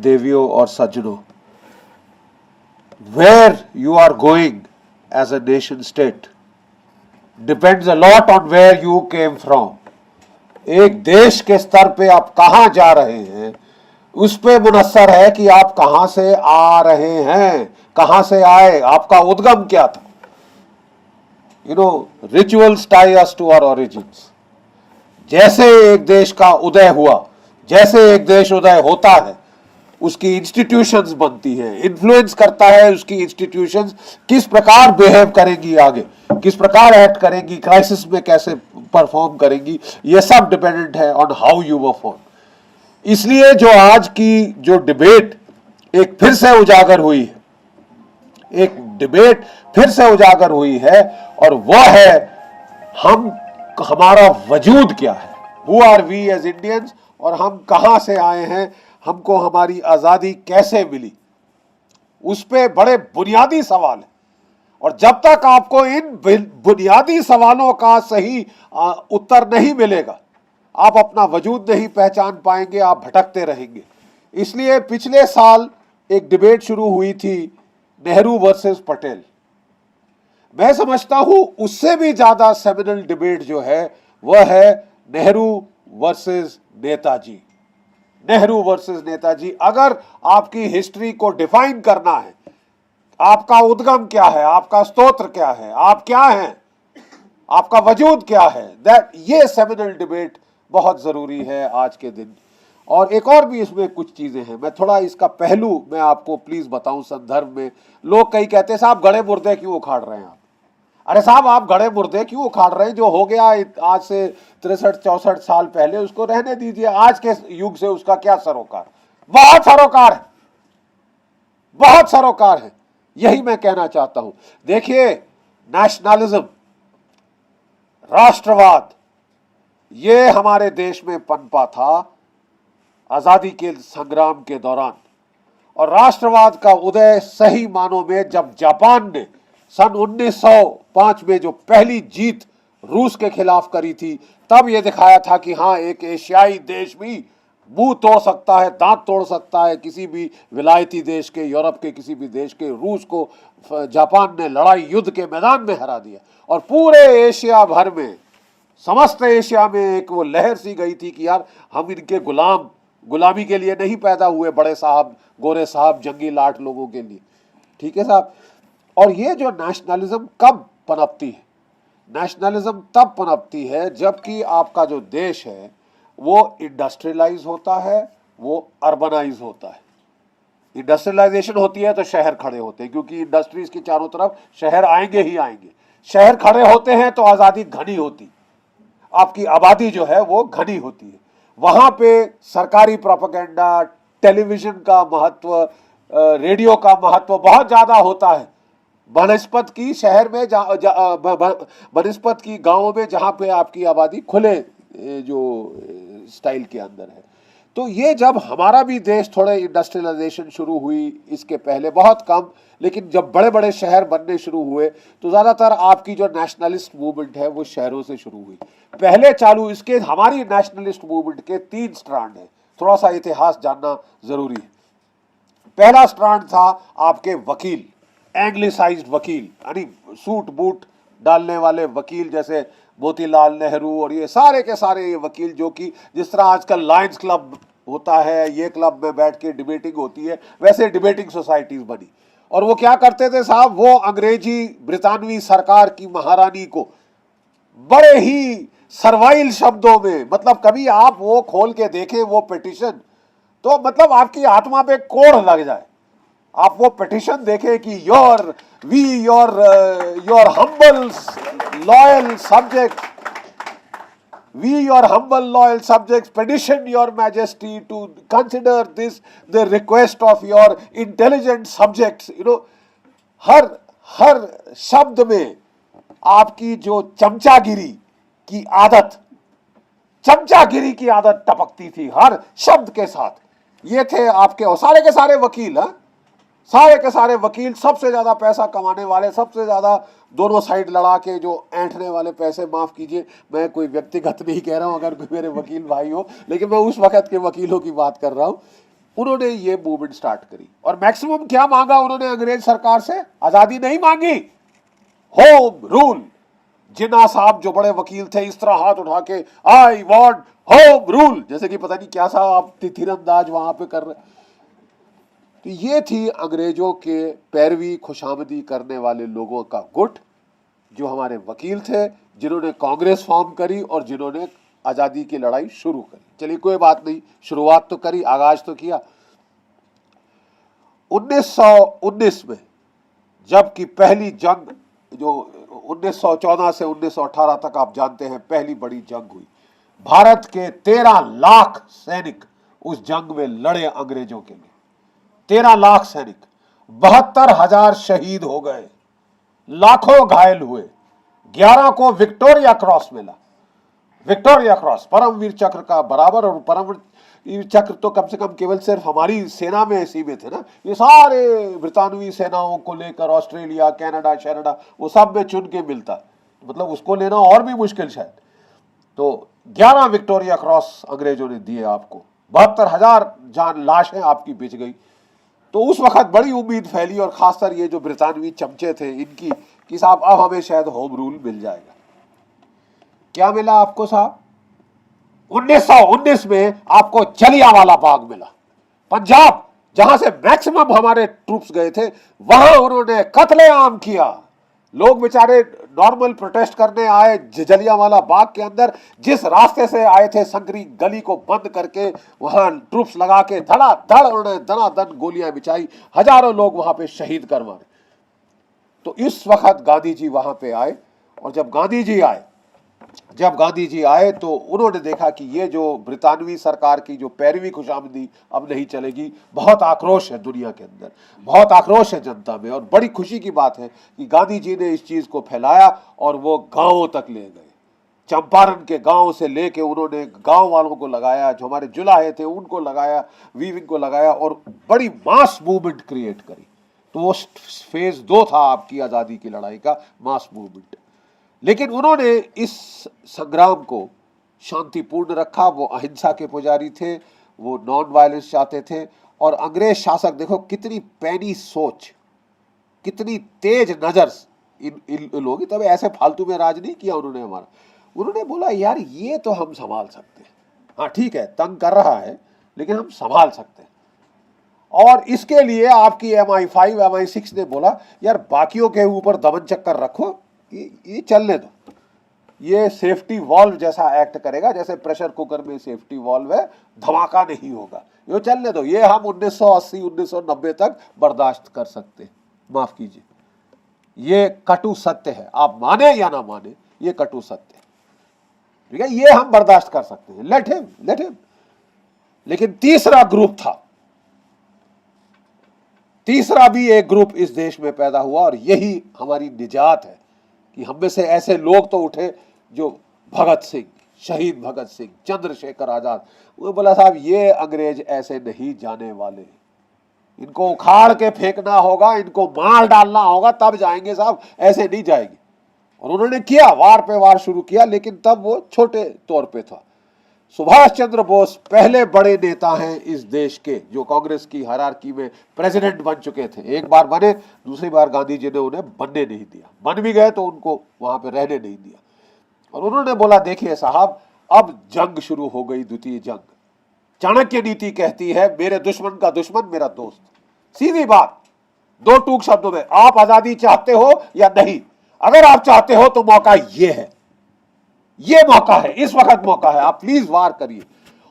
देवियों और सज्जनों, where you are going as a nation state depends a lot on where you came from. एक देश के स्तर पे आप कहां जा रहे हैं उस पे मुनस्सर है कि आप कहां से आ रहे हैं, कहां से आए, आपका उद्गम क्या था. Rituals tie us to our origins. जैसे एक देश का उदय हुआ, जैसे एक देश उदय होता है, उसकी इंस्टीट्यूशंस बनती हैं, इन्फ्लुएंस करता है उसकी इंस्टीट्यूशंस किस प्रकार बिहेव करेंगी, आगे किस प्रकार एक्ट करेंगी, क्राइसिस में कैसे परफॉर्म करेंगी, ये सब डिपेंडेंट है ऑन हाउ यू परफॉर्म. इसलिए जो आज की जो डिबेट एक फिर से उजागर हुई है, एक डिबेट फिर से उजागर हुई है, और वह है हमारा वजूद क्या है, who are we as Indians, और हम कहां से आए हैं, हमको हमारी आजादी कैसे मिली. उस पे बड़े बुनियादी सवाल है, और जब तक आपको इन बुनियादी सवालों का सही उत्तर नहीं मिलेगा, आप अपना वजूद नहीं पहचान पाएंगे, आप भटकते रहेंगे. इसलिए पिछले साल एक डिबेट शुरू हुई थी, नेहरू वर्सेस पटेल. मैं समझता हूं उससे भी ज्यादा सेमिनल डिबेट जो है वह है नेहरू वर्सेस नेताजी. नेहरू वर्सेस नेताजी. अगर आपकी हिस्ट्री को डिफाइन करना है, आपका उद्गम क्या है, आपका स्तोत्र क्या है, आप क्या हैं, आपका वजूद क्या है, दैट ये सेमिनल डिबेट बहुत जरूरी है आज के दिन. और एक और भी इसमें कुछ चीजें हैं, मैं थोड़ा इसका पहलू मैं आपको प्लीज बताऊं संदर्भ में. लोग कई कहते हैं साहब गड़े मुर्दे क्यों उखाड़ रहे हैं आप. अरे साहब आप गड़े मुर्दे क्यों उखाड़ रहे हैं, जो हो गया आज से 63-64 साल पहले उसको रहने दीजिए. आज के युग से उसका क्या सरोकार, बहुत सरोकार है, बहुत सरोकार है. यही मैं कहना चाहता हूं. देखिए, नेशनलिज्म, राष्ट्रवाद, ये हमारे देश में पनपा था आजादी के संग्राम के दौरान. और राष्ट्रवाद का उदय सही मानों में जब जापान ने सन 1905 में जो पहली जीत रूस के खिलाफ करी थी, तब यह दिखाया था कि हाँ, एक एशियाई देश भी मुंह तोड़ सकता है, दांत तोड़ सकता है किसी भी विलायती देश के, यूरोप के किसी भी देश के. रूस को जापान ने लड़ाई युद्ध के मैदान में हरा दिया, और पूरे एशिया भर में, समस्त एशिया में एक वो लहर सी गई थी कि यार हम इनके गुलामी के लिए नहीं पैदा हुए, बड़े साहब, गोरे साहब, जंगी लाट लोगों के लिए. ठीक है साहब. और ये जो नेशनलिज्म कब पनपती है, नेशनलिज्म तब पनपती है जबकि आपका जो देश है वो इंडस्ट्रियलाइज होता है, वो अर्बनाइज होता है. इंडस्ट्रियलाइजेशन होती है तो शहर खड़े होते हैं, क्योंकि इंडस्ट्रीज की चारों तरफ शहर आएंगे ही आएंगे. शहर खड़े होते हैं तो आजादी घनी होती, आपकी आबादी जो है वो घनी होती है. वहां पे सरकारी प्रोपेगेंडा, टेलीविजन का महत्व, रेडियो का महत्व बहुत ज्यादा होता है बनस्पत की शहर में, बनस्पत की गांवों में, जहां पे आपकी आबादी खुले जो स्टाइल के अंदर है. तो ये जब हमारा भी देश थोड़े इंडस्ट्रियलाइजेशन शुरू हुई, इसके पहले बहुत कम, लेकिन जब बड़े बड़े शहर बनने शुरू हुए तो ज़्यादातर आपकी जो नेशनलिस्ट मूवमेंट है वो शहरों से शुरू हुई. पहले चालू इसके हमारी नेशनलिस्ट मूवमेंट के 3 स्ट्रैंड है, थोड़ा सा इतिहास जानना ज़रूरी है. पहला स्ट्रैंड था आपके वकील, एंग्लिसाइज्ड वकील, यानी सूट बूट डालने वाले वकील, जैसे मोतीलाल नेहरू और ये सारे के सारे ये वकील, जो कि जिस तरह आजकल लायंस क्लब होता है, ये क्लब में बैठ के डिबेटिंग होती है, वैसे डिबेटिंग सोसाइटीज बनी. और वो क्या करते थे साहब, वो अंग्रेजी ब्रितानवी सरकार की महारानी को बड़े ही सर्वाइल शब्दों में, मतलब कभी आप वो खोल के देखें वो पिटिशन, तो मतलब आपकी आत्मा पे कोढ़ लग जाए. आप वो पिटिशन देखें कि your humble loyal subject, we your humble loyal subjects petition your majesty to consider this the request of your intelligent subjects. हर शब्द में आपकी जो चमचागिरी की आदत टपकती थी हर शब्द के साथ. ये थे आपके, और सारे के सारे वकील, सारे के सारे वकील, सबसे ज्यादा पैसा कमाने वाले, सबसे ज्यादा दोनों साइड लड़ा के जो ऐंठने वाले पैसे, माफ कीजिए मैं कोई व्यक्तिगत नहीं कह रहा हूं अगर कोई मेरे वकील भाई हो, लेकिन मैं उस वक्त के वकीलों की बात कर रहा हूं. उन्होंने ये मूवमेंट स्टार्ट करी। और मैक्सिमम क्या मांगा उन्होंने अंग्रेज सरकार से? आजादी नहीं मांगी, होम रूल। जिन्ना साहब जो बड़े वकील थे इस तरह हाथ उठा के आई वांट होम रूल, जैसे कि पता नहीं क्या साहब आप तीरंदाज वहां पे कर रहे। तो ये थी अंग्रेजों के पैरवी खुशामदी करने वाले लोगों का गुट, जो हमारे वकील थे, जिन्होंने कांग्रेस फॉर्म करी और जिन्होंने आजादी की लड़ाई शुरू करी। चलिए कोई बात नहीं, शुरुआत तो करी, आगाज तो किया। 1919 में जबकि पहली जंग जो 1914 से 1918 तक आप जानते हैं पहली बड़ी जंग हुई, भारत के 13 लाख सैनिक उस जंग में लड़े अंग्रेजों के लिए। 13 लाख सैनिक, 72,000 शहीद हो गए, लाखों घायल हुए, 11 को विक्टोरिया क्रॉस मिला। विक्टोरिया क्रॉस परमवीर चक्र का बराबर, और परमवीर चक्र तो कम से कम केवल सिर्फ हमारी सेना में सीमित है ना, ये सारे ब्रितानवी सेनाओं को लेकर ऑस्ट्रेलिया, कनाडा, शैनडा वो सब में चुन के मिलता, मतलब उसको लेना और भी मुश्किल शायद। तो 11 विक्टोरिया क्रॉस अंग्रेजों ने दिए आपको, 72,000 जान लाशें आपकी बिछ गई। तो उस वक्त बड़ी उम्मीद फैली, और खासकर ये जो ब्रितानवी चमचे थे इनकी, कि साहब अब हमें शायद होम रूल मिल जाएगा। क्या मिला आपको साहब? 1919 में आपको जलियांवाला बाग मिला। पंजाब, जहां से मैक्सिमम हमारे ट्रूप्स गए थे, वहां उन्होंने कत्लेआम किया। लोग बेचारे नॉर्मल प्रोटेस्ट करने आए जलियांवाला बाग के अंदर, जिस रास्ते से आए थे संकरी गली को बंद करके वहां ट्रूप्स लगा के धड़ाधड़ उन्होंने दनादन गोलियां बिछाई, हजारों लोग वहां पे शहीद कर मारे। तो इस वक्त गांधी जी वहां पे आए, और जब गांधी जी आए तो उन्होंने देखा कि ये जो ब्रितानवी सरकार की जो पैरवी खुशामदी अब नहीं चलेगी। बहुत आक्रोश है दुनिया के अंदर, बहुत आक्रोश है जनता में, और बड़ी खुशी की बात है कि गांधी जी ने इस चीज को फैलाया और वो गांवों तक ले गए। चंपारण के गांव से लेके उन्होंने गांव वालों को लगाया, जो हमारे जुलाहे थे उनको लगाया, वीविंग को लगाया, और बड़ी मास मूवमेंट क्रिएट करी। तो वो फेज 2 था आपकी आजादी की लड़ाई का, मास मूवमेंट। लेकिन उन्होंने इस संग्राम को शांतिपूर्ण रखा। वो अहिंसा के पुजारी थे, वो नॉन वायलेंस चाहते थे। और अंग्रेज शासक देखो कितनी पैनी सोच, कितनी तेज नजर इन लोग, तब ऐसे फालतू में राज नहीं किया उन्होंने हमारा। उन्होंने बोला यार ये तो हम संभाल सकते हैं, हाँ ठीक है तंग कर रहा है लेकिन हम संभाल सकते हैं। और इसके लिए आपकी MI5 MI6 ने बोला यार बाकियों के ऊपर दमन चक्कर रखो, ये चलने दो, ये सेफ्टी वॉल्व जैसा एक्ट करेगा, जैसे प्रेशर कुकर में सेफ्टी वॉल्व है, धमाका नहीं होगा, ये चलने दो, ये हम 1980 1990 तक बर्दाश्त कर सकते हैं। माफ कीजिए, ये कटु सत्य है, आप माने या ना माने ये कटु सत्य है, ठीक है, ये हम बर्दाश्त कर सकते हैं, लेट हिम। लेकिन तीसरा ग्रुप था, तीसरा भी एक ग्रुप इस देश में पैदा हुआ, और यही हमारी निजात है कि हम में से ऐसे लोग तो उठे जो भगत सिंह, शहीद भगत सिंह, चंद्रशेखर आजाद। वो बोला साहब ये अंग्रेज ऐसे नहीं जाने वाले, इनको उखाड़ के फेंकना होगा, इनको मार डालना होगा तब जाएंगे साहब, ऐसे नहीं जाएंगे। और उन्होंने किया, वार पे वार शुरू किया, लेकिन तब वो छोटे तौर पे था। सुभाष चंद्र बोस पहले बड़े नेता हैं इस देश के, जो कांग्रेस की हायरार्की में प्रेसिडेंट बन चुके थे। एक बार बने, दूसरी बार गांधी जी ने उन्हें बनने नहीं दिया, बन भी गए तो उनको वहां पे रहने नहीं दिया। और उन्होंने बोला देखिए साहब अब जंग शुरू हो गई, द्वितीय जंग। चाणक्य नीति कहती है मेरे दुश्मन का दुश्मन मेरा दोस्त। सीधी बात, दो टूक शब्दों में, आप आजादी चाहते हो या नहीं? अगर आप चाहते हो तो मौका ये है, ये मौका है, इस वक्त मौका है, आप प्लीज वार करिए।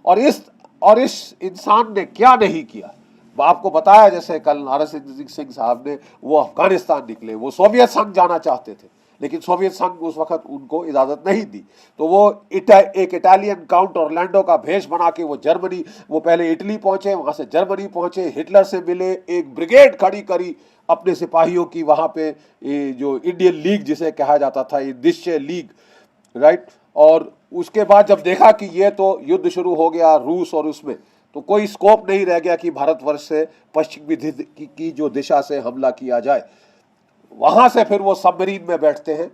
और इस इंसान ने क्या नहीं किया, आपको बताया, जैसे कल नारायण सिंह साहब ने, वो अफगानिस्तान निकले, वो सोवियत संघ जाना चाहते थे, लेकिन सोवियत संघ उस वक्त उनको इजाजत नहीं दी। तो वो एक इटालियन काउंट ऑरलैंडो का भेष बना के वो जर्मनी, वो पहले इटली पहुंचे, वहां से जर्मनी पहुंचे, हिटलर से मिले, एक ब्रिगेड खड़ी करी अपने सिपाहियों की वहां पे, जो इंडियन लीग जिसे कहा जाता था, ये निश्चय लीग, राइट। और उसके बाद जब देखा कि ये तो युद्ध शुरू हो गया रूस और उसमें, तो कोई स्कोप नहीं रह गया कि भारतवर्ष से पश्चिमी की जो दिशा से हमला किया जाए। वहां से फिर वो सबमरीन में बैठते हैं,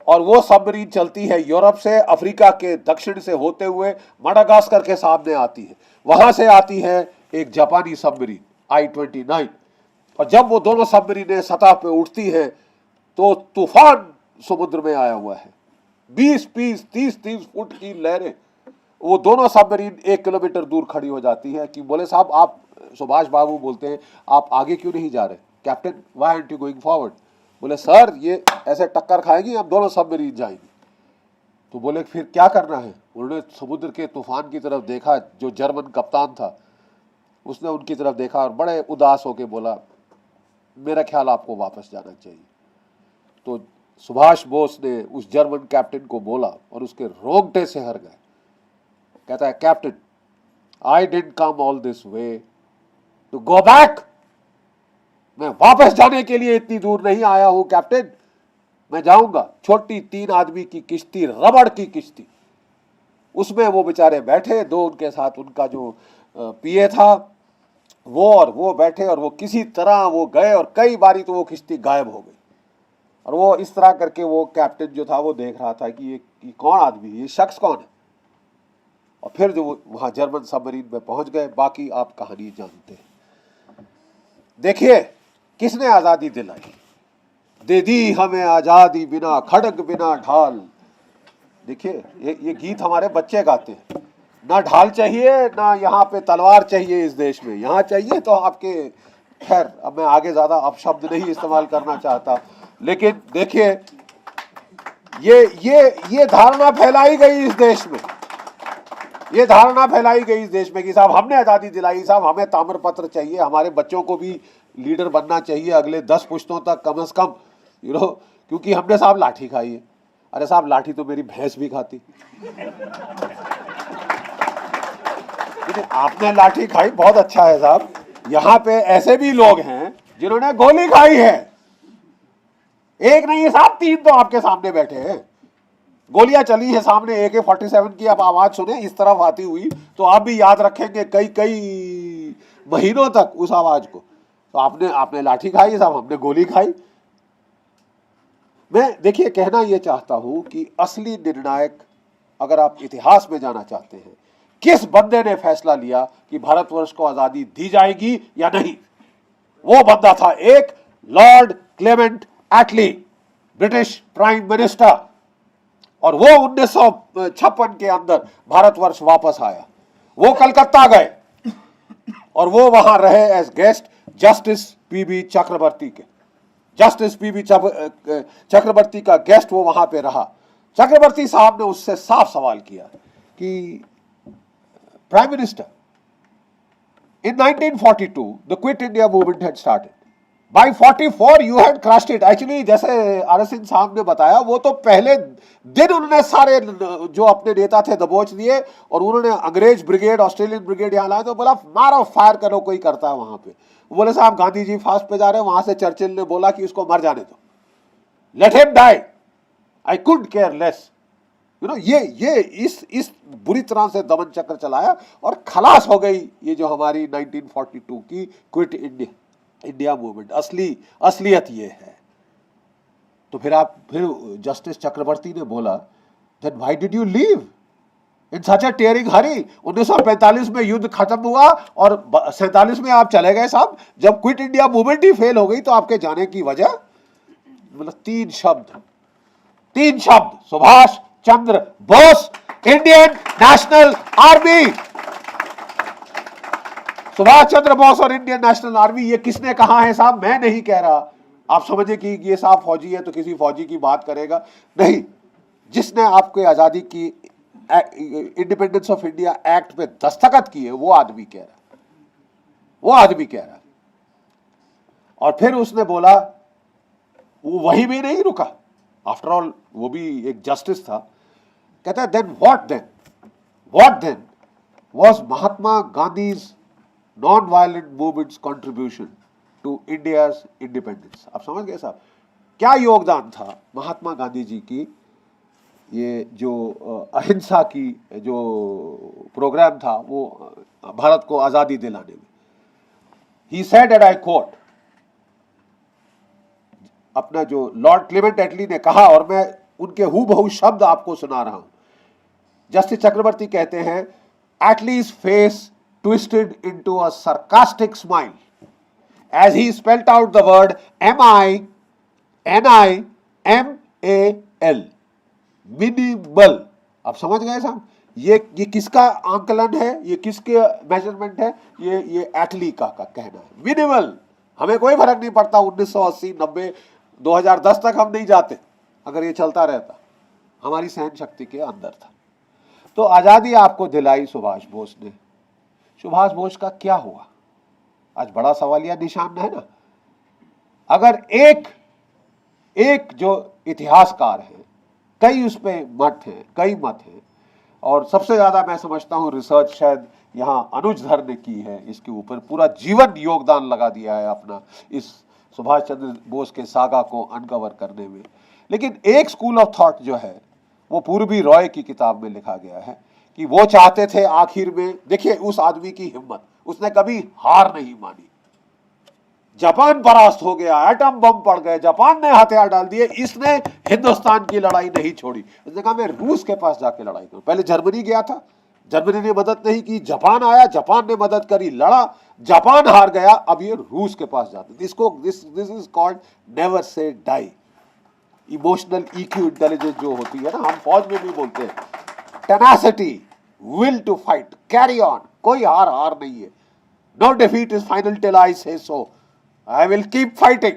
और वो सबमरीन चलती है यूरोप से, अफ्रीका के दक्षिण से होते हुए मडागास्कर के सामने आती है, वहां से आती है एक जापानी सबमरीन I-29, और जब वो दोनों सबमरीनें सतह पे उठती हैं तो तूफान समुद्र में आया हुआ है, 20-20, 30-30 फुट की लहरें। वो दोनों सबमरीन 1 किलोमीटर दूर खड़ी हो जाती है कि बोले साहब, आप सुभाष बाबू बोलते हैं, आप आगे क्यों नहीं जा रहे? Captain, why aren't you going forward? बोले सर, ये ऐसे टक्कर खाएगी, हम दोनों सबमरीन जाएंगे। तो बोले फिर क्या करना है? उन्होंने समुद्र के तूफान की तरफ देखा, जो जर्मन कप्तान था उसने उनकी तरफ देखा और बड़े उदास होकर बोला, मेरा ख्याल आपको वापस जाना चाहिए। तो सुभाष बोस ने उस जर्मन कैप्टन को बोला और उसके रोंगटे से हर गए। कहता है, captain, I didn't come all this way to go back. मैं वापस जाने के लिए इतनी दूर नहीं आया हूं कैप्टन, मैं जाऊंगा। छोटी 3 आदमी की किश्ती, रबड़ की किश्ती, उसमें वो बेचारे बैठे, 2 उनके साथ उनका जो पीए था वो बैठे, और वो किसी तरह वो गए, और कई बारी तो वो किश्ती गायब हो गई। और वो इस तरह करके वो कैप्टन जो था वो देख रहा था कि ये कौन आदमी, ये शख्स कौन है। और फिर जो वहां जर्मन सबमरीन में पहुंच गए, बाकी आप कहानी जानते हैं। देखिए, किसने आजादी दिलाई? दे दी हमें आजादी बिना खड़ग बिना ढाल। देखिए, ये गीत हमारे बच्चे गाते हैं। ना ढाल चाहिए, ना यहाँ पे तलवार चाहिए इस देश में। यहाँ चाहिए तो आपके, खैर अब मैं आगे ज्यादा अपशब्द नहीं इस्तेमाल करना चाहता, लेकिन देखिए, ये धारणा फैलाई गई इस देश में, ये धारणा फैलाई गई इस देश में कि साहब हमने आजादी दिलाई, साहब हमें ताम्रपत्र चाहिए, हमारे बच्चों को भी लीडर बनना चाहिए अगले 10 पुश्तों तक कम से कम, क्योंकि हमने साहब लाठी खाई है। अरे साहब, लाठी तो मेरी भैंस भी खाती। आपने लाठी खाई, बहुत अच्छा है साहब। यहां पे ऐसे भी लोग हैं जिन्होंने गोली खाई है, एक नहीं साहब, 3 तो आपके सामने बैठे हैं। गोलियां चली है सामने, AK-47 की आप आवाज सुने इस तरफ आती हुई तो आप भी याद रखेंगे कई महीनों तक उस आवाज को। तो आपने लाठी खाई साहब, हमने गोली खाई। मैं देखिए कहना यह चाहता हूं कि असली निर्णायक, अगर आप इतिहास में जाना चाहते हैं, किस बंदे ने फैसला लिया कि भारतवर्ष को आजादी दी जाएगी या नहीं, वो बंदा था एक लॉर्ड क्लेमेंट एटली, ब्रिटिश प्राइम मिनिस्टर। और वो 1956 के अंदर भारतवर्ष वापस आया। वो कलकत्ता गए और वो वहां रहे एज गेस्ट जस्टिस PB चक्रवर्ती के। जस्टिस PB चक्रवर्ती का गेस्ट वो वहां पे रहा। चक्रवर्ती साहब ने उससे साफ सवाल किया कि prime minister, in 1942 the Quit India movement had started. By 44 you had crushed it. Actually, जैसे आर सिंह साहब ने बताया, वो तो पहले दिन उन्होंने सारे जो अपने नेता थे दबोच दिए और उन्होंने अंग्रेज ब्रिगेड, ऑस्ट्रेलियन ब्रिगेड यहाँ लाए। तो बोला मारो, फायर करो, कोई करता है वहां पे। बोले साहब, गांधी जी फास्ट पे जा रहे हैं। वहां से चर्चिल ने बोला कि उसको मर जाने दो, let him die, I could care less. ये इस बुरी तरह से दमन चक्र चलाया और खलास हो गई ये जो हमारी 1942 की क्विट इंडिया मूवमेंट। असलियत ये है। तो फिर जस्टिस चक्रवर्ती ने बोला, then why did you leave in such a tearing hurry? 1945 में युद्ध खत्म हुआ और 47 में आप चले गए साहब। जब क्विट इंडिया मूवमेंट ही फेल हो गई तो आपके जाने की वजह? मतलब 3 शब्द, Subhash Chandra Bose, Indian National Army. Subhash Chandra Bose और इंडियन नेशनल आर्मी, ये किसने कहा है साहब? मैं नहीं कह रहा। आप समझे कि ये साहब फौजी है तो किसी फौजी की बात करेगा? नहीं, जिसने आपके आजादी की इंडिपेंडेंस ऑफ इंडिया एक्ट पे दस्तखत किए वो आदमी कह रहा। और फिर उसने बोला, वो वही भी नहीं रुका, आफ्टर ऑल वो भी एक जस्टिस था। कहता है, then what then was Mahatma Gandhi's non-violent movement's contribution to India's independence? आप समझ गए साहब, क्या योगदान था महात्मा गांधी जी की ये जो अहिंसा की जो प्रोग्राम था वो भारत को आजादी दिलाने में। He said, and I quote, अपना जो लॉर्ड क्लेमेंट एटली ने कहा, और मैं उनके हूबहू शब्द आपको सुना रहा हूं। जस्टिस चक्रवर्ती कहते हैं, एटलीज face twisted into a sarcastic smile as he spelt out the word MINIMAL, minimal. आप समझ गए साहब, ये किसका आंकलन है, ये किसके मेजरमेंट है, ये एटली का कहना है, मिनिमल। हमें कोई फर्क नहीं पड़ता 1980, 90, 2010 तक हम नहीं जाते अगर ये चलता रहता, हमारी सहन शक्ति के अंदर था। तो आजादी आपको दिलाई सुभाष बोस ने। सुभाष बोस का क्या हुआ, आज बड़ा सवालिया निशान है ना। अगर एक जो इतिहासकार है, कई उस पे कई मत हैं, और सबसे ज्यादा मैं समझता हूं रिसर्च शायद यहां अनुज धर ने की है, इसके ऊपर पूरा जीवन योगदान लगा दिया है अपना इस सुभाष चंद्र बोस के सागा को अनकवर करने में। लेकिन एक स्कूल ऑफ थॉट जो है वो पूर्वी रॉय की किताब में लिखा गया है कि वो चाहते थे आखिर में, देखिए उस आदमी की हिम्मत, उसने कभी हार नहीं मानी। जापान परास्त हो गया, एटम बम पड़ गए, जापान ने हथियार डाल दिए, इसने हिंदुस्तान की लड़ाई नहीं छोड़ी। उसने कहा मैं रूस के पास जाके लड़ाई करूं। पहले जर्मनी गया था, जर्मनी ने मदद नहीं की, जापान आया, जापान ने मदद करी, लड़ा, जापान हार गया, अब ये रूस के पास जाते। This is called never say die. Emotional EQ intelligence जो होती है ना, हम फौज में भी बोलते हैं, tenacity, will to fight, carry on, कोई हार नहीं है। No defeat is final till I say so, I will keep fighting.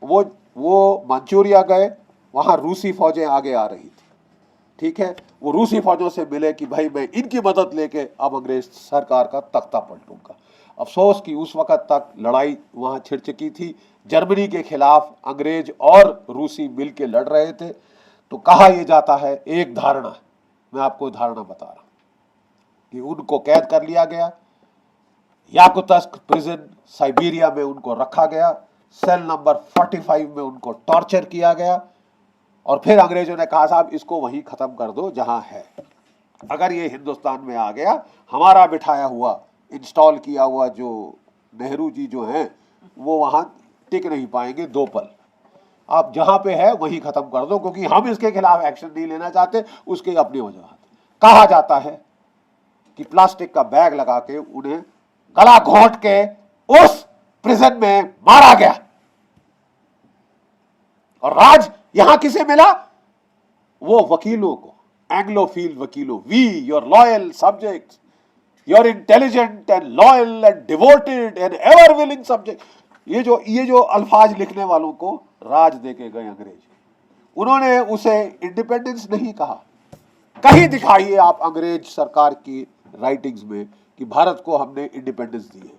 वो मंचूरिया गए, वहां रूसी फौजें आगे आ रही थी, ठीक है, वो रूसी फौजों से मिले कि भाई मैं इनकी मदद लेके अब अंग्रेज सरकार का तख्ता पलटूंगा। अफसोस कि उस वक्त तक लड़ाई वहां छिड़ चुकी थी, जर्मनी के खिलाफ अंग्रेज और रूसी मिलके लड़ रहे थे। तो कहा यह जाता है, एक धारणा, मैं आपको धारणा बता रहा हूं कि उनको कैद कर लिया गया, याकुत्स्क प्रिजन साइबेरिया में उनको रखा गया, सेल नंबर 45 में उनको टॉर्चर किया गया, और फिर अंग्रेजों ने कहा साहब इसको वहीं खत्म कर दो जहां है। अगर ये हिंदुस्तान में आ गया, हमारा बिठाया हुआ, इंस्टॉल किया हुआ जो नेहरू जी जो हैं, वो वहां टिक नहीं पाएंगे 2 पल। आप जहां पे है वहीं खत्म कर दो, क्योंकि हम इसके खिलाफ एक्शन नहीं लेना चाहते, उसके अपनी वजह। कहा जाता है कि प्लास्टिक का बैग लगा के उन्हें गला घोंट के उस प्रिजन में मारा गया। और राज यहां किसे मिला? वो वकीलों को, एंग्लोफिल वकीलों, we your loyal subjects, your intelligent and loyal and devoted and ever willing subject. ये जो अल्फाज लिखने वालों को राज देके गए अंग्रेज। उन्होंने उसे इंडिपेंडेंस नहीं कहा। कहीं दिखाइए आप अंग्रेज सरकार की राइटिंग्स में कि भारत को हमने इंडिपेंडेंस दी है।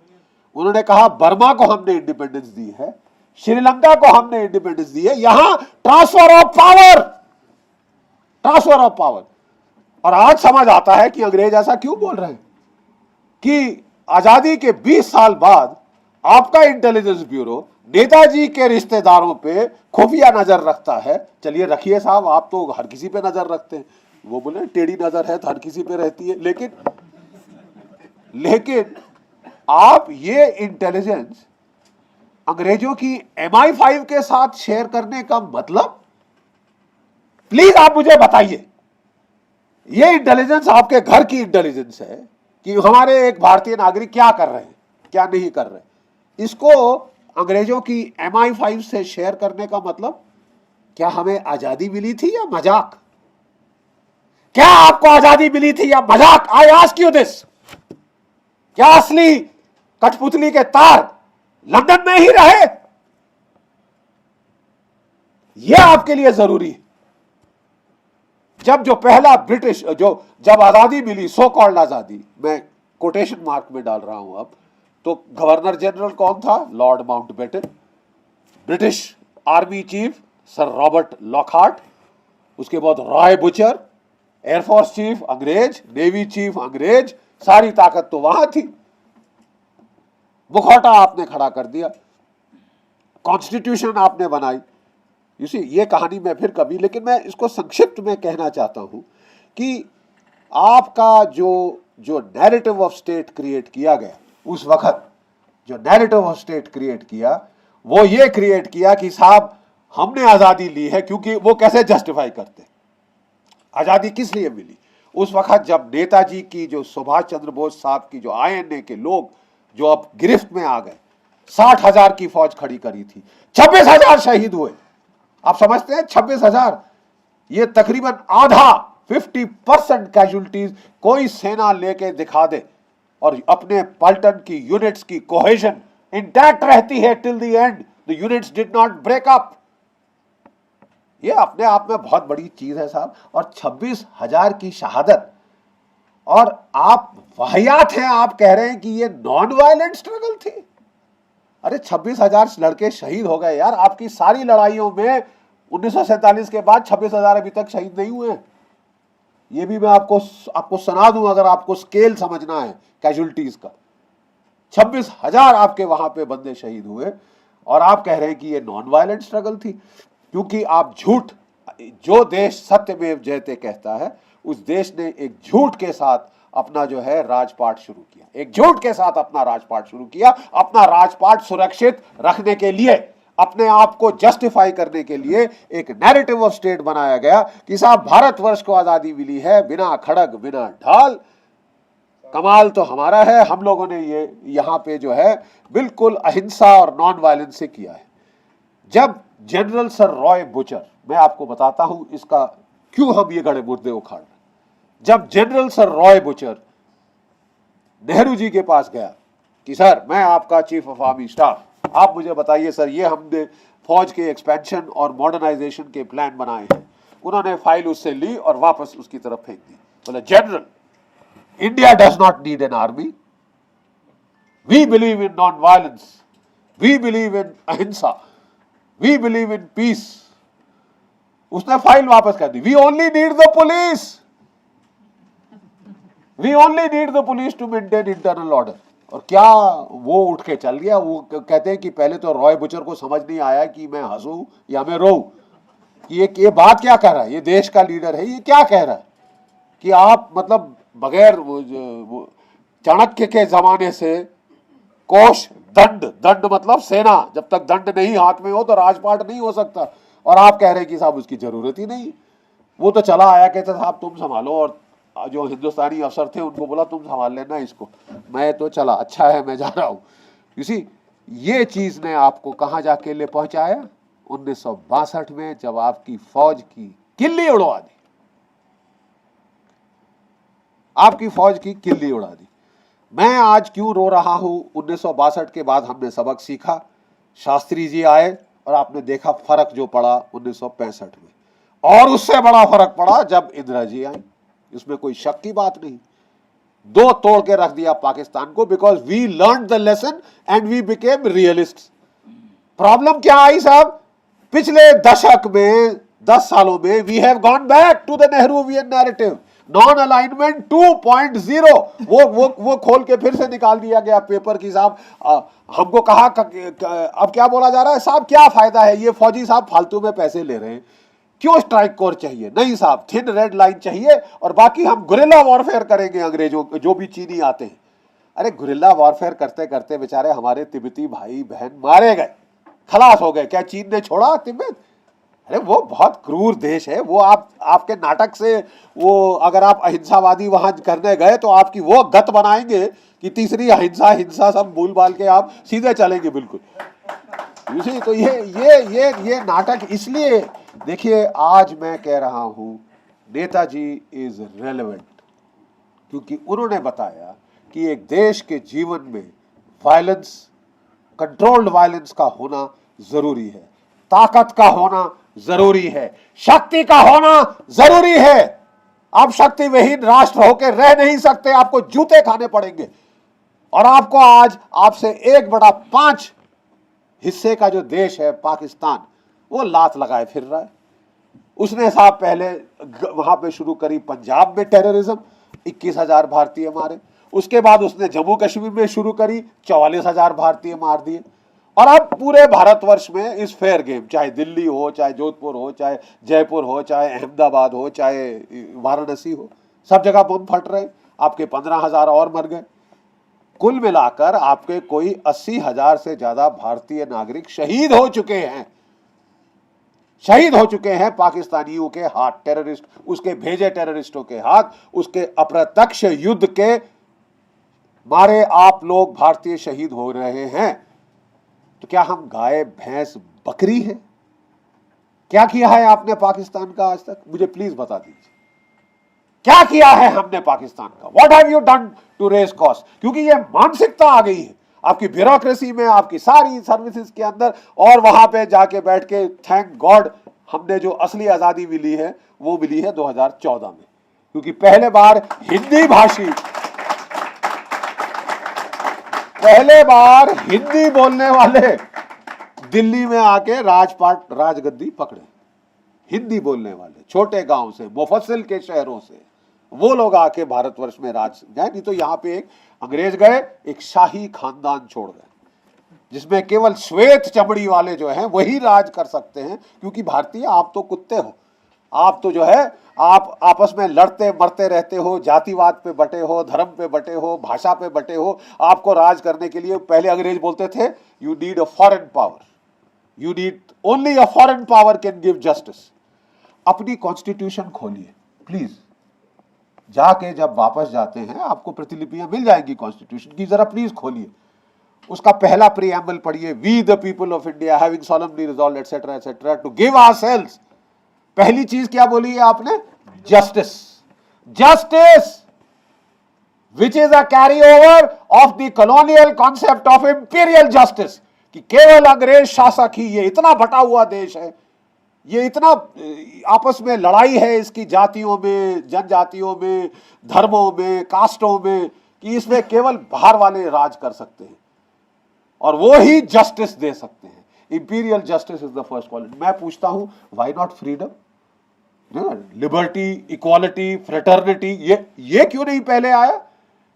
उन्होंने कहा बर्मा को हमने इंडिपेंडेंस दी है, श्रीलंका को हमने इंडिपेंडेंस दी है। यहां ट्रांसफर ऑफ पावर। और आज समझ आता है कि अंग्रेज ऐसा क्यों बोल रहे हैं कि आजादी के 20 साल बाद आपका इंटेलिजेंस ब्यूरो नेताजी के रिश्तेदारों पे खुफिया नजर रखता है। चलिए रखिए साहब, आप तो हर किसी पे नजर रखते हैं। वो बोले टेढ़ी नजर है तो हर किसी पे रहती है, लेकिन आप ये इंटेलिजेंस अंग्रेजों की MI5 के साथ शेयर करने का मतलब, प्लीज आप मुझे बताइए। ये इंटेलिजेंस आपके घर की इंटेलिजेंस है कि हमारे एक भारतीय नागरिक क्या कर रहे हैं, क्या नहीं कर रहे। इसको अंग्रेजों की MI5 से शेयर करने का मतलब, क्या हमें आजादी मिली थी या मजाक? क्या आपको आजादी मिली थी या मजाक? I ask you this. क्या असली कठपुतली के तार लंदन में ही रहे? यह आपके लिए जरूरी है। जब पहला ब्रिटिश जब आजादी मिली, सो कॉल्ड आजादी, मैं कोटेशन मार्क में डाल रहा हूं अब, तो गवर्नर जनरल कौन था? Lord Mountbatten. British army chief sir Robert Lockhart, उसके बाद रॉय बुचर, एयरफोर्स चीफ अंग्रेज, नेवी चीफ अंग्रेज, सारी ताकत तो वहां थी। मुखौटा आपने खड़ा कर दिया, कॉन्स्टिट्यूशन आपने बनाई। ये कहानी मैं फिर कभी, लेकिन मैं इसको संक्षिप्त में कहना चाहता हूं कि आपका जो नैरेटिव ऑफ स्टेट क्रिएट किया गया, उस वक्त जो नैरेटिव ऑफ स्टेट क्रिएट किया, वो ये क्रिएट किया कि साहब हमने आजादी ली है, क्योंकि वो कैसे जस्टिफाई करते, आजादी किस लिए मिली? उस वक्त जब नेताजी की जो सुभाष चंद्र बोस साहब की जो आईएनए के लोग जो अब गिरफ्त में आ गए, 60,000 की फौज खड़ी करी थी, 26,000 शहीद हुए। आप समझते हैं 26,000, ये तकरीबन आधा 50% कैजुअल्टीज कोई सेना लेके दिखा दे और अपने पलटन की यूनिट्स की कोहेजन इंटैक्ट रहती है till the end, the units did not break up. ये अपने आप में बहुत बड़ी चीज है साहब। और 26,000 की शहादत, और आप वाहियात हैं, आप कह रहे हैं कि ये नॉन वायलेंट स्ट्रगल थी। अरे 26,000 लड़के शहीद हो गए यार। आपकी सारी लड़ाइयों में 1947 के बाद 26,000 अभी तक शहीद नहीं हुए। ये भी मैं आपको सुना दूं अगर आपको स्केल समझना है कैजुअल्टीज का। 26,000 आपके वहां पे बंदे शहीद हुए और आप कह रहे हैं कि ये नॉन वायलेंट स्ट्रगल थी। क्योंकि आप झूठ, जो देश सत्यमेव जयते कहता है, उस देश ने एक झूठ के साथ अपना जो है राजपाट शुरू किया, एक झूठ के साथ अपना राजपाट शुरू किया, अपना राजपाट सुरक्षित रखने के लिए, अपने आप को जस्टिफाई करने के लिए एक नैरेटिव ऑफ स्टेट बनाया गया कि साहब भारतवर्ष को आजादी मिली है बिना खड़ग बिना ढाल, कमाल तो हमारा है, हम लोगों ने ये यहां पे जो है बिल्कुल अहिंसा और नॉन वायलेंस से किया है। जब जनरल सर रॉय बुचर, मैं आपको बताता हूं इसका क्यों हम ये गड़े मुर्दे उखाड़ रहे। जब general sir Roy Bucher Nehru ji के पास गया कि सर मैं आपका चीफ ऑफ आर्मी स्टाफ, आप मुझे बताइए सर ये हमने फौज के एक्सपेंशन और मॉडर्नाइजेशन के प्लान बनाए हैं। उन्होंने फाइल उससे ली और वापस उसकी तरफ फेंक दी। बोले general, India does not need an army, we believe in non violence, we believe in ahimsa, we believe in peace. उसने फाइल वापस कर दी। We only need the police, we only need the police to maintain internal order. और क्या वो उठ के चल गया। वो कहते हैं कि पहले तो रॉय बुचर को समझ नहीं आया कि मैं हंसूं या मैं रोऊं, कि ये बात क्या कह रहा है, ये देश का लीडर है, ये क्या कह रहा है कि आप मतलब बगैर चाणक्य के जमाने से कोष दंड, दंड मतलब सेना, जब तक दंड नहीं हाथ में हो तो राजपाट नहीं हो सकता, और आप कह रहे हैं कि साहब उसकी जरूरत ही नहीं। वो तो चला आया, कहते साहब तुम संभालो, और जो हिंदुस्तानी अफसर थे उनको बोला तुम संभाल लेना इसको, मैं तो चला, अच्छा है मैं जा रहा हूं। इसी ये चीज ने आपको कहां जाके ले पहुंचाया, 1962 में, जब आपकी फौज की किल्ली उड़वा दी, आपकी फौज की किल्ली उड़ा दी। मैं आज क्यों रो रहा हूं, 1962 के बाद हमने सबक सीखा, शास्त्री जी आए और आपने देखा फर्क जो पड़ा 1965 में, और उससे बड़ा फर्क पड़ा जब इंदिरा जी आई। इसमें कोई शक की बात नहीं। दो तोड़ के रख दिया पाकिस्तान को, because we learn the lesson and we became realist. Problem क्या आई साहब, पिछले दशक में 10 सालों में we have gone back to the Nehruvian narrative, non alignment 2.0। वो खोल के फिर से निकाल दिया गया पेपर की साहब। हमको कहा अब क्या बोला जा रहा है साहब, क्या फायदा है, ये फौजी साहब फालतू में पैसे ले रहे हैं, क्यों स्ट्राइक कोर चाहिए, नहीं साहब थिन रेड लाइन चाहिए, और बाकी हम गुरिल्ला वॉरफेयर करेंगे अंग्रेजों जो भी चीनी आते हैं। अरे गुरिल्ला वॉरफेयर करते करते बेचारे हमारे तिब्बती भाई बहन मारे गए, खलास हो गए। क्या चीन ने छोड़ा तिब्बत? अरे वो बहुत क्रूर देश है। वो आपके नाटक से, वो अगर आप अहिंसावादी वहां करने गए तो आपकी वो गत बनाएंगे कि तीसरी अहिंसा हिंसा सब भूल भाल के आप सीधे चलेंगे बिल्कुल। इसी तो ये नाटक, इसलिए देखिए आज मैं कह रहा हूं नेताजी इज रेलेवेंट, क्योंकि उन्होंने बताया कि एक देश के जीवन में वायलेंस, कंट्रोल्ड वायलेंस का होना जरूरी है, ताकत का होना जरूरी है, शक्ति का होना जरूरी है। आप शक्ति विहीन राष्ट्र होकर रह नहीं सकते, आपको जूते खाने पड़ेंगे। और आपको आज आपसे 1/5 हिस्से का जो देश है पाकिस्तान, वो लात लगाए फिर रहा है। उसने साहब पहले वहां पे शुरू करी पंजाब में टेररिज्म, 21,000 भारतीय मारे। उसके बाद उसने जम्मू कश्मीर में शुरू करी, 44,000 भारतीय मार दिए। और अब पूरे भारतवर्ष में इस फेयर गेम, चाहे दिल्ली हो, चाहे जोधपुर हो, चाहे जयपुर हो, चाहे अहमदाबाद हो, चाहे वाराणसी हो, सब जगह बम फट रहे। आपके 15,000 और मर गए। कुल मिलाकर आपके कोई 80,000 से ज्यादा भारतीय नागरिक शहीद हो चुके हैं। शहीद हो चुके हैं पाकिस्तानियों के हाथ, टेररिस्ट, उसके भेजे टेररिस्टों के हाथ, उसके अप्रत्यक्ष युद्ध के मारे आप लोग भारतीय शहीद हो रहे हैं। तो क्या हम गाय, भैंस, बकरी है? क्या किया है आपने पाकिस्तान का आज तक? मुझे प्लीज बता दीजिए, क्या किया है हमने पाकिस्तान का? What have you done to raise cost? क्योंकि ये मानसिकता आ गई है आपकी ब्यूरोक्रेसी में, आपकी सारी सर्विसेज के अंदर, और वहां पे जाके बैठ के थैंक गॉड हमने जो असली आजादी मिली है वो मिली है 2014 में, क्योंकि पहले बार हिंदी बोलने वाले दिल्ली में आके राजगद्दी पकड़े। हिंदी बोलने वाले छोटे गांव से, मुफस्सिल के शहरों से वो लोग आके भारतवर्ष में राज गए। नहीं तो यहाँ पे एक अंग्रेज गए, एक शाही खानदान छोड़ गए, जिसमें केवल श्वेत चमड़ी वाले जो हैं वही राज कर सकते हैं। क्योंकि भारतीय आप तो कुत्ते हो, आप तो जो है आप आपस में लड़ते मरते रहते हो, जातिवाद पे बटे हो, धर्म पे बटे हो, भाषा पे बटे हो। आपको राज करने के लिए पहले अंग्रेज बोलते थे you need a foreign power, you need only a foreign power can give justice. अपनी कॉन्स्टिट्यूशन खोलिए प्लीज, जाके जब वापस जाते हैं आपको प्रतिलिपियां मिल जाएंगी कॉन्स्टिट्यूशन की, जरा प्लीज खोलिए। उसका पहला प्रीएम्बल पढ़िए, we the people of India having solemnly resolved etcetera etcetera to give ourselves. पहली चीज क्या बोली है आपने? Justice. Justice which is a carry over of the colonial concept of imperial justice, कि केवल अंग्रेज शासक ही, ये इतना बटा हुआ देश है, ये इतना आपस में लड़ाई है इसकी जातियों में, जनजातियों में, धर्मों में, कास्टों में, कि इसमें केवल बाहर वाले राज कर सकते हैं और वो ही जस्टिस दे सकते हैं। Imperial justice is the first quality. मैं पूछता हूं why not freedom, liberty, equality, fraternity, ये क्यों नहीं पहले आया?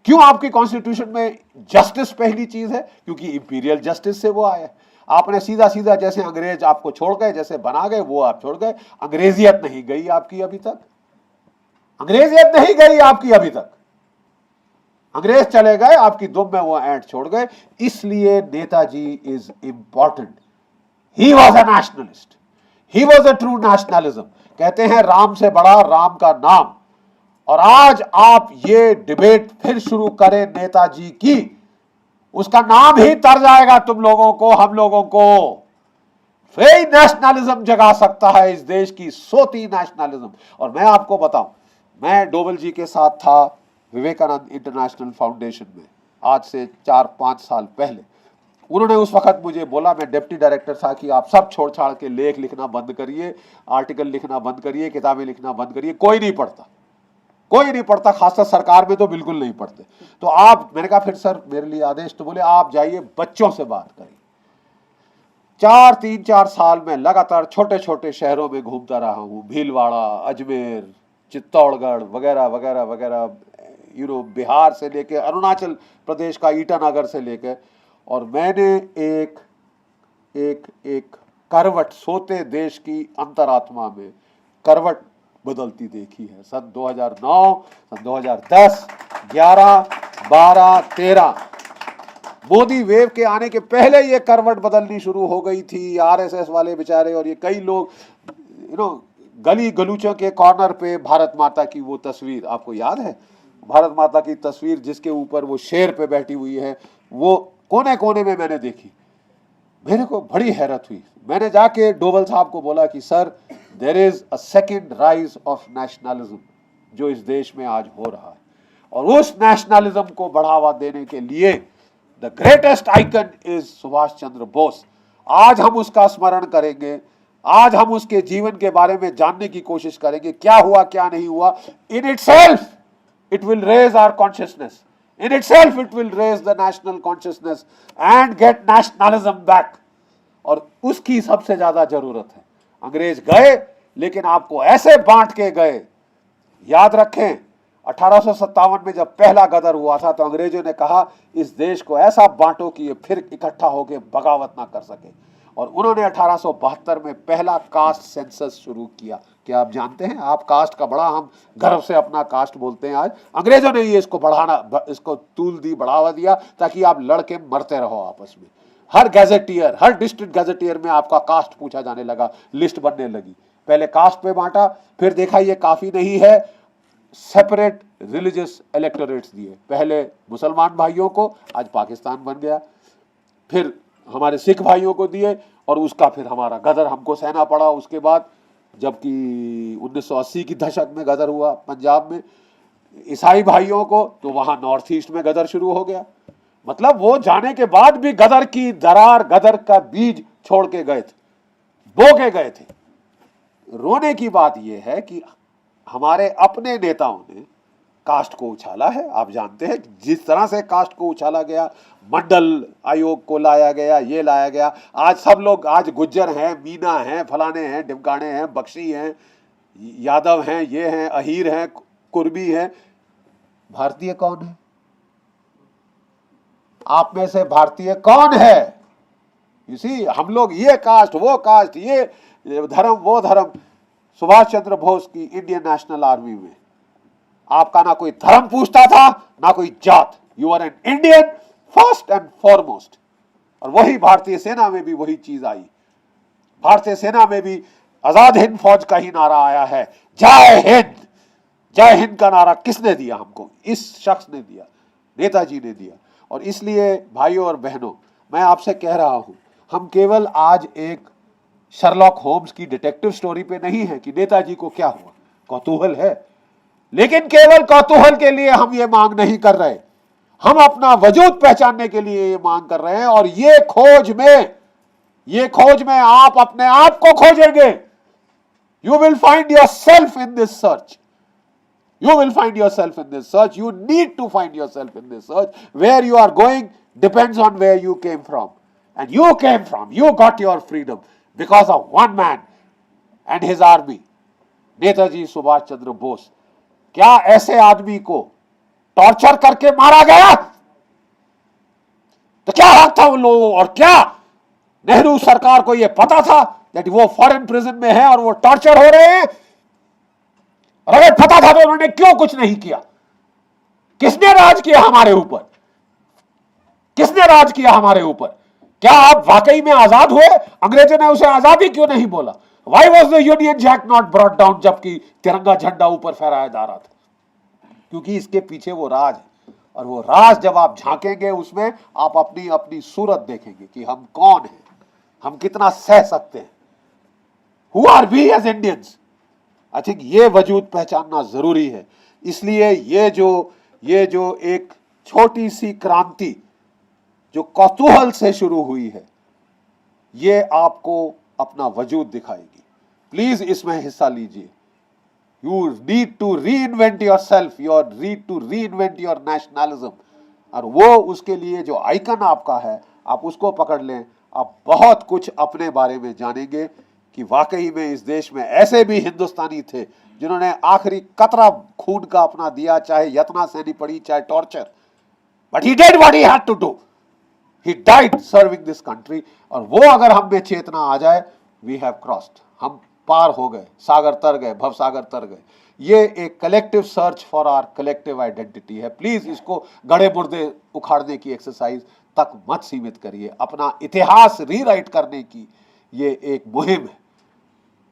क्यों आपकी कॉन्स्टिट्यूशन में जस्टिस पहली चीज है? क्योंकि इंपीरियल जस्टिस से वो आया। आपने सीधा सीधा जैसे अंग्रेज आपको छोड़ गए, जैसे बना गए वो आप छोड़ गए। अंग्रेजियत नहीं गई आपकी अभी तक, अंग्रेजियत नहीं गई आपकी अभी तक। अंग्रेज चले गए, आपकी दुम में वो एंट छोड़ गए। इसलिए Netaji is important. He was a nationalist, he was a true nationalism. कहते हैं राम से बड़ा राम का नाम। और आज आप ये डिबेट फिर शुरू करें नेताजी की, उसका नाम ही तर जाएगा तुम लोगों को, हम लोगों को। वही नेशनलिज्म जगा सकता है इस देश की, सोती नेशनलिज्म। और मैं आपको बताऊं, मैं डोवल जी के साथ था विवेकानंद इंटरनेशनल फाउंडेशन में आज से 4-5 साल पहले। उन्होंने उस वक्त मुझे बोला, मैं डिप्टी डायरेक्टर था, कि आप सब छोड़ छाड़ के लेख लिखना बंद करिए, आर्टिकल लिखना बंद करिए, किताबें लिखना बंद करिए। कोई नहीं पढ़ता, कोई नहीं पढ़ता, खासकर सरकार में तो बिल्कुल नहीं पढ़ते। तो आप, मैंने कहा फिर सर मेरे लिए आदेश, तो बोले आप जाइए बच्चों से बात करिए। 3-4 साल में लगातार छोटे छोटे शहरों में घूमता रहा हूँ, भीलवाड़ा, अजमेर, चित्तौड़गढ़ वगैरह वगैरह वगैरह, बिहार से लेके अरुणाचल प्रदेश का ईटानगर से लेकर। और मैंने एक एक एक करवट, सोते देश की अंतरात्मा में करवट बदलती देखी है। सन 2009, सन 2010, 11, 12, 13 मोदी वेव के आने के पहले ये करवट बदलनी शुरू हो गई थी। आरएसएस वाले बेचारे और ये कई लोग गली गलूचों के कॉर्नर पे भारत माता की वो तस्वीर, आपको याद है भारत माता की तस्वीर जिसके ऊपर वो शेर पे बैठी हुई है, वो कोने कोने में मैंने देखी। मेरे को बड़ी हैरत हुई। मैंने जाके डोवल साहब को बोला कि sir, there is a second rise of nationalism जो इस देश में आज हो रहा है, और उस नेशनलिज्म को बढ़ावा देने के लिए the greatest icon is Subhash Chandra Bose. आज हम उसका स्मरण करेंगे, आज हम उसके जीवन के बारे में जानने की कोशिश करेंगे, क्या हुआ क्या नहीं हुआ। In itself it will raise our consciousness, in itself it will raise the national consciousness and get nationalism back। और उसकी सबसे ज्यादा जरूरत है। अंग्रेज गए, लेकिन आपको ऐसे बांट के गए। याद रखें 1857 में जब पहला गदर हुआ था तो अंग्रेजों ने कहा इस देश को ऐसा बांटो कि ये फिर इकट्ठा होकर बगावत ना कर सके। और उन्होंने 1872 में पहला कास्ट सेंसस शुरू किया। क्या आप जानते हैं, आप कास्ट का बड़ा, हम गर्व से अपना कास्ट बोलते हैं। आज अंग्रेजों ने ये इसको बढ़ाना, इसको तूल दी, बढ़ावा दिया, ताकि आप लड़के मरते रहो आपस में। हर गैजेटियर, हर डिस्ट्रिक्ट गैजेटियर में आपका कास्ट पूछा जाने लगा, लिस्ट बनने लगी। पहले कास्ट पे बांटा, फिर देखा ये काफी नहीं है, सेपरेट रिलीजियस इलेक्टोरेट्स दिए। पहले मुसलमान भाइयों को, आज पाकिस्तान बन गया, फिर हमारे सिख भाइयों को दिए, और उसका फिर हमारा गदर हमको सहना पड़ा। उसके बाद जबकि 1980 की दशक में गदर हुआ पंजाब में ईसाई भाइयों को, तो वहां नॉर्थ ईस्ट में गदर शुरू हो गया। मतलब वो जाने के बाद भी गदर की दरार, गदर का बीज छोड़ के गए थे, बो के गए थे। रोने की बात यह है कि हमारे अपने नेताओं ने कास्ट को उछाला है। आप जानते हैं जिस तरह से कास्ट को उछाला गया, मंडल आयोग को लाया गया, ये लाया गया। आज सब लोग, आज गुज्जर हैं, मीना हैं, फलाने हैं, डिमकाने हैं, बख्शी हैं, यादव हैं, ये हैं, अहीर हैं, कुर्बी हैं। भारतीय कौन है? आप में से भारतीय कौन है? इसी हम लोग ये कास्ट, वो कास्ट, ये धर्म, वो धर्म। सुभाष चंद्र बोस की इंडियन नेशनल आर्मी में आपका ना कोई धर्म पूछता था, ना कोई जात। You are an Indian first and foremost. और वही भारतीय सेना में भी वही चीज आई। भारतीय सेना में भी आजाद हिंद फौज का ही नारा आया है, जय हिंद। जय हिंद का नारा किसने दिया हमको? इस शख्स ने दिया, नेताजी ने दिया। और इसलिए भाइयों और बहनों, मैं आपसे कह रहा हूं, हम केवल आज एक शर्लॉक होम्स की डिटेक्टिव स्टोरी पे नहीं है कि नेताजी को क्या हुआ। कौतूहल है, लेकिन केवल कौतूहल के लिए हम ये मांग नहीं कर रहे। हम अपना वजूद पहचानने के लिए ये मांग कर रहे हैं। और ये खोज में आप अपने आप को खोजेंगे। You will find your self in this search. You will find yourself in this search. You need to find yourself in this search. Where you are going depends on where you came from. And you came from, you got your freedom because of one man and his army. Netaji Subhash Chandra Bose. क्या ऐसे आदमी को torture करके मारा गया? तो क्या हक था उन लोगों? और क्या नेहरू सरकार को यह पता था कि वो फॉरेन प्रिजन में है और वो टॉर्चर हो रहे हैं? और अगर पता था तो उन्होंने क्यों कुछ नहीं किया? किसने राज किया हमारे ऊपर? किसने राज किया हमारे ऊपर? क्या आप वाकई में आजाद हुए? अंग्रेजों ने उसे आजादी क्यों नहीं बोला? Why was the Union Jack not brought down जबकि तिरंगा झंडा ऊपर फहराया जा रहा था? क्योंकि इसके पीछे वो राज है। और वो राज जब आप झांकेंगे उसमें, आप अपनी अपनी सूरत देखेंगे कि हम कौन हैं, हम कितना सह सकते हैं। Who are we as Indians? I think ये वजूद पहचानना जरूरी है। इसलिए ये जो एक छोटी सी क्रांति जो कौतूहल से शुरू हुई है, ये आपको अपना वजूद दिखाएगी। प्लीज इसमें हिस्सा लीजिए। You need to reinvent yourself, you need to reinvent your nationalism. और वो उसके लिए जो आइकन आपका है, आप उसको पकड़ लें। आप बहुत कुछ अपने बारे में जानेंगे कि वाकई में इस देश में ऐसे भी हिंदुस्तानी थे जिन्होंने आखिरी कतरा खून का अपना दिया, चाहे यातना सहनी पड़ी, चाहे torture, but he did what he had to do. He died serving this country. और वो अगर हम में चेतना आ जाए, वी हैव क्रॉस्ड, हम पार हो गए, सागर तर गए, भवसागर तर गए। ये एक collective search for our collective identity है। प्लीज इसको गड़े मुर्दे उखाड़ने की एक्सरसाइज तक मत सीमित करिए। अपना इतिहास रीराइट करने की ये एक मुहिम है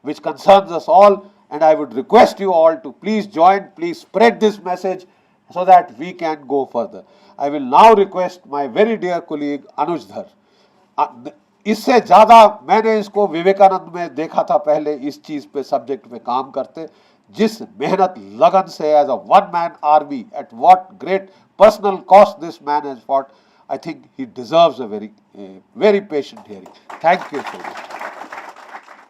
which concerns us all, and I would request you all to please join, please spread this message so that we can go further. I will now request my very dear colleague Anuj Dhar. इससे ज्यादा मैंने इसको विवेकानंद में देखा था पहले, इस चीज पे, सब्जेक्ट पे काम करते, जिस मेहनत लगन से as a one man army, at what great personal cost this man has fought. I think he deserves a very patient hearing. Thank you so much.